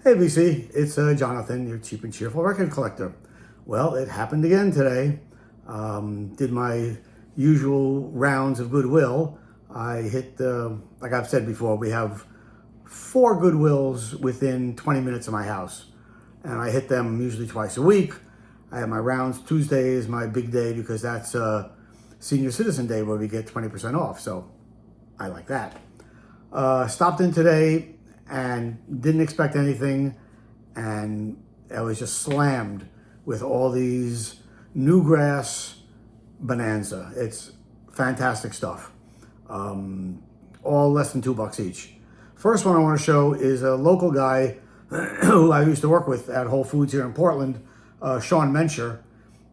Hey BC, it's Jonathan, your cheap and cheerful record collector. Well, it happened again today. Did my usual rounds of Goodwill. I hit like I've said before, we have 4 Goodwills within 20 minutes of my house. And I hit them usually twice a week. I have my rounds. Tuesday is my big day because that's Senior Citizen Day where we get 20% off. So I like that. Stopped in today and didn't expect anything, and I was just slammed with all these Newgrass Bonanza. It's fantastic stuff. All less than $2 each. First one I want to show is a local guy who I used to work with at Whole Foods here in Portland, Sean Mencher.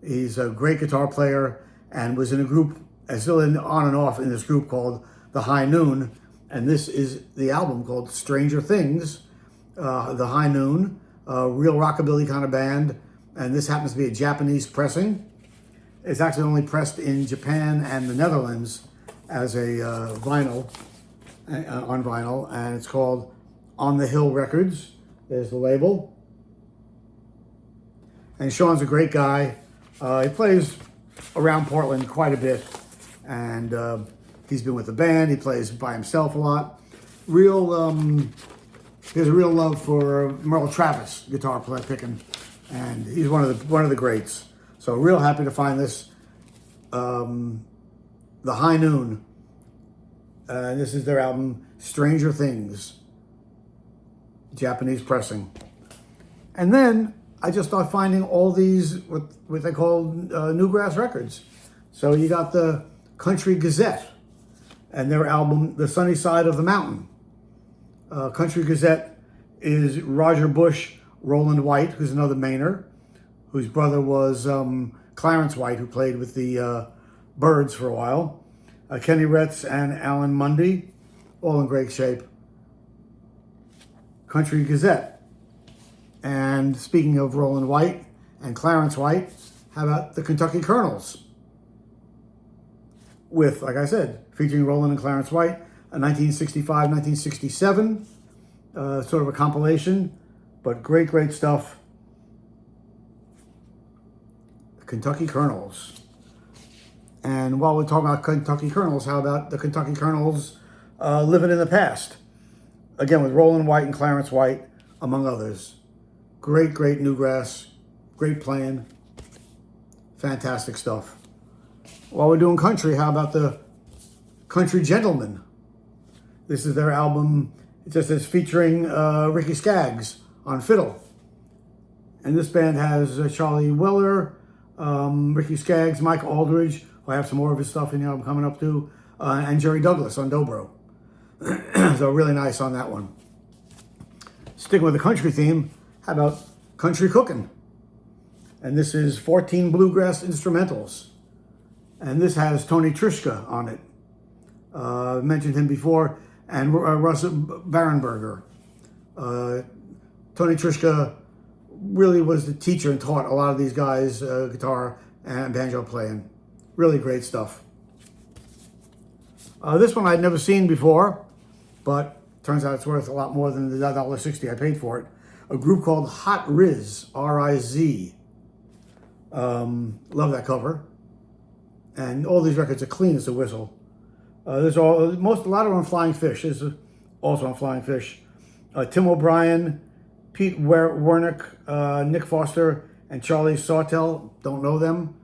He's a great guitar player and was in a group, still on and off in this group called The High Noon. And this is the album called Stranger Things, The High Noon, a real rockabilly kind of band. And this happens to be a Japanese pressing. It's actually only pressed in Japan and the Netherlands as a vinyl, on vinyl. And it's called On the Hill Records. There's the label. And Sean's a great guy. He plays around Portland quite a bit. And he's been with the band. He plays by himself a lot. He has a real love for Merle Travis guitar picking, and he's one of the greats. So real happy to find this. The High Noon. This is their album Stranger Things, Japanese pressing. And then I just started finding all these what they call Newgrass records. So you got the Country Gazette and their album, The Sunny Side of the Mountain. Country Gazette is Roger Bush, Roland White, who's another Mainer, whose brother was Clarence White, who played with the Byrds for a while. Kenny Retz and Alan Mundy, all in great shape. Country Gazette. And speaking of Roland White and Clarence White, how about the Kentucky Colonels? With, like I said, featuring Roland and Clarence White, a 1965, 1967, sort of a compilation, but great, great stuff. The Kentucky Colonels. And while we're talking about Kentucky Colonels, how about the Kentucky Colonels living in the past? Again, with Roland White and Clarence White, among others. Great, great Newgrass, great playing, fantastic stuff. While we're doing country, how about the Country Gentlemen? This is their album. It just says featuring Ricky Skaggs on fiddle. And this band has Charlie Weller, Ricky Skaggs, Mike Aldridge, who I have some more of his stuff in the album coming up too, and Jerry Douglas on dobro. So really nice on that one. Sticking with the country theme, how about Country Cookin'? And this is 14 bluegrass instrumentals. And this has Tony Trischka on it. I mentioned him before. And Russ Barenberger. Tony Trischka really was the teacher and taught a lot of these guys guitar and banjo playing. Really great stuff. This one I'd never seen before, but turns out it's worth a lot more than the $1.60 I paid for it. A group called Hot Riz, R-I-Z. Love that cover. And all these records are clean as a whistle. There's a lot of them on Flying Fish. This is also on Flying Fish. Tim O'Brien, Pete Wernick, Nick Foster, and Charlie Sawtell. Don't know them.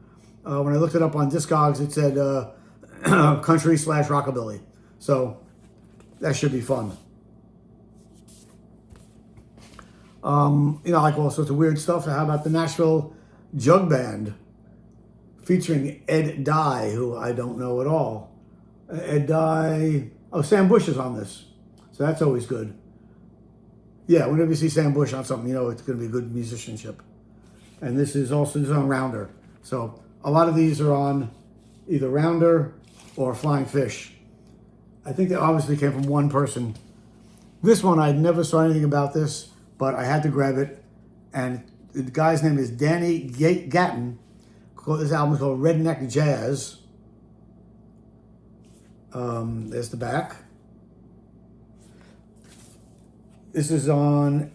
When I looked it up on Discogs, it said country/rockabilly. So that should be fun. Like all sorts of weird stuff. How about the Nashville Jug Band? Featuring Ed Dye, who I don't know at all. Ed Dye, Sam Bush is on this. So that's always good. Yeah, whenever you see Sam Bush on something, you know it's going to be good musicianship. And this is on Rounder. So a lot of these are on either Rounder or Flying Fish. I think they obviously came from one person. This one, I never saw anything about this, but I had to grab it. And the guy's name is Danny Gatton. This album is called Redneck Jazz. There's the back. This is on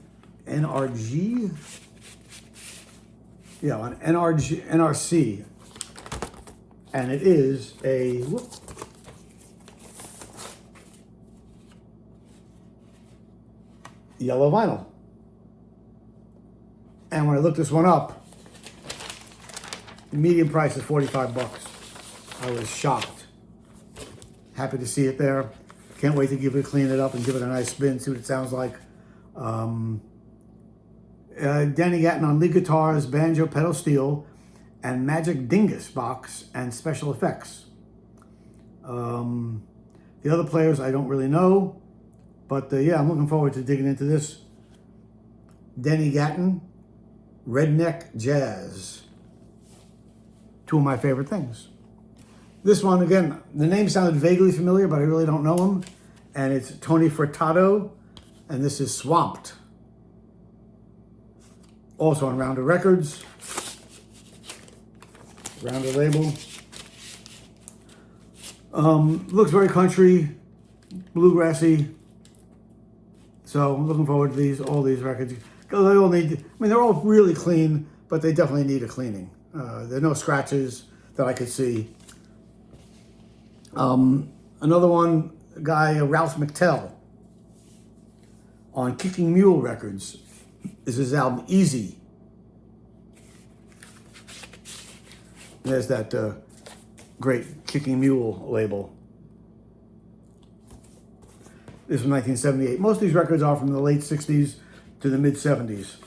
NRG. Yeah, on NRC. And it is a yellow vinyl. And when I looked this one up, the medium price is 45 bucks. I was shocked. Happy to see it there. Can't wait to clean it up and give it a nice spin, see what it sounds like. Danny Gatton on lead guitars, banjo, pedal steel, and Magic Dingus box and special effects. The other players I don't really know, but yeah, I'm looking forward to digging into this. Danny Gatton, Redneck Jazz. Two of my favorite things. This one, again, the name sounded vaguely familiar, but I really don't know him. And it's Tony Furtado, and this is Swamped. Also on Rounder Records. Rounder label. Looks very country, bluegrassy. So I'm looking forward to all these records. They all need, they're all really clean, but they definitely need a cleaning. There are no scratches that I could see. Another one, guy, Ralph McTell, on Kicking Mule Records, is his album Easy. There's that great Kicking Mule label. This is 1978. Most of these records are from the late 60s to the mid 70s.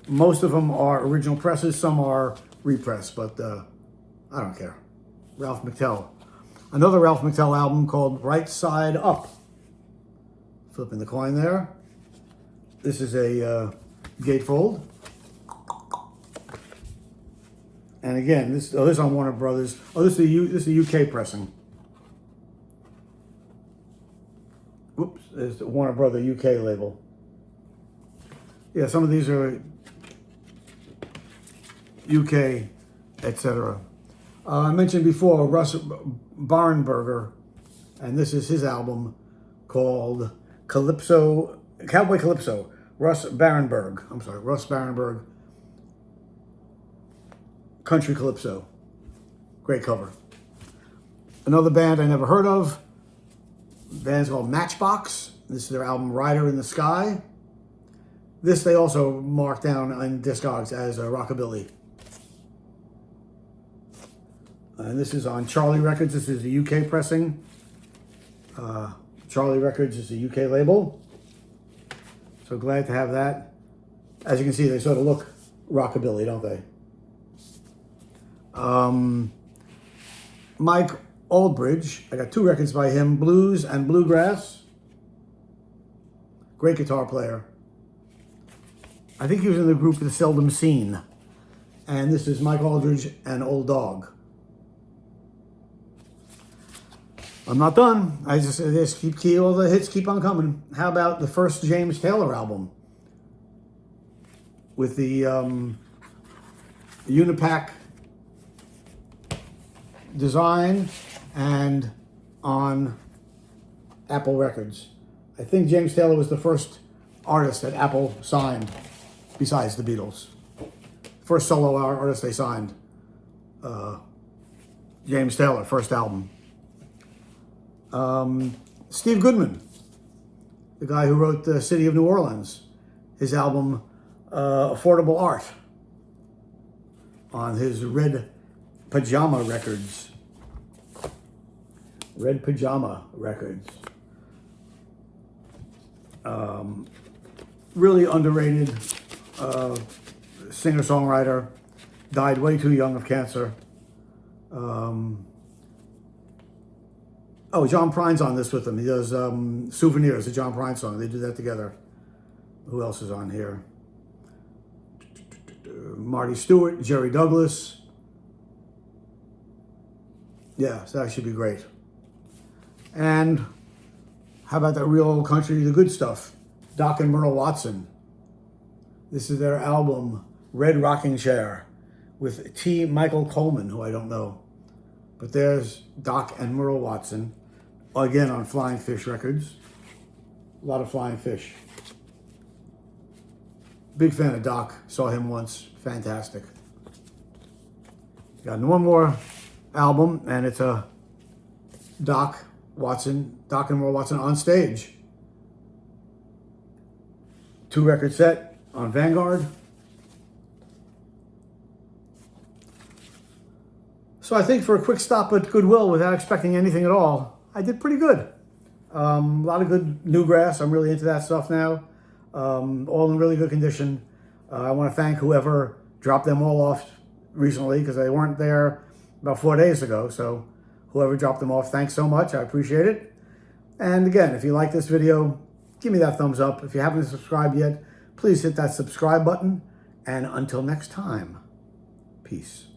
Most of them are original presses, some are repress, but I don't care. Ralph McTell. Another Ralph McTell album called Right Side Up. Flipping the coin there. This is a gatefold. And again, this is on Warner Brothers. Oh, this is the UK pressing. Whoops, there's the Warner Brother UK label. Yeah, some of these are UK, etc. I mentioned before Russ Barnberger, and this is his album called Calypso, Cowboy Calypso. Russ Barnberg, Country Calypso. Great cover. Another band I never heard of. The band's called Matchbox. This is their album Rider in the Sky. This they also marked down on Discogs as a rockabilly. And this is on Charlie Records. This is the UK pressing. Charlie Records is the UK label. So glad to have that. As you can see, they sort of look rockabilly, don't they? Mike Aldridge, I got two records by him, Blues and Bluegrass. Great guitar player. I think he was in the group The Seldom Seen. And this is Mike Aldridge and Old Dog. I'm not done. I just all the hits keep on coming. How about the first James Taylor album with the Unipack design and on Apple Records. I think James Taylor was the first artist that Apple signed besides the Beatles. First solo artist they signed. James Taylor, first album. Steve Goodman, the guy who wrote The City of New Orleans, his album Affordable Art on his Red Pajama Records. Red Pajama Records. Really underrated singer-songwriter. Died way too young of cancer. John Prine's on this with him. He does Souvenirs, the John Prine song. They do that together. Who else is on here? Marty Stewart, Jerry Douglas. Yeah, so that should be great. And how about that real old country, the good stuff? Doc and Merle Watson. This is their album, Red Rocking Chair, with T. Michael Coleman, who I don't know. But there's Doc and Merle Watson, again on Flying Fish Records. A lot of Flying Fish. Big fan of Doc. Saw him once. Fantastic. Got one more album, and it's a Doc and Roy Watson on stage. 2-record set on Vanguard. So I think for a quick stop at Goodwill without expecting anything at all, I did pretty good. A lot of good Newgrass. I'm really into that stuff now. All in really good condition. I want to thank whoever dropped them all off recently because they weren't there about 4 days ago. So whoever dropped them off, thanks so much. I appreciate it. And again, if you like this video, give me that thumbs up. If you haven't subscribed yet, please hit that subscribe button. And until next time, peace.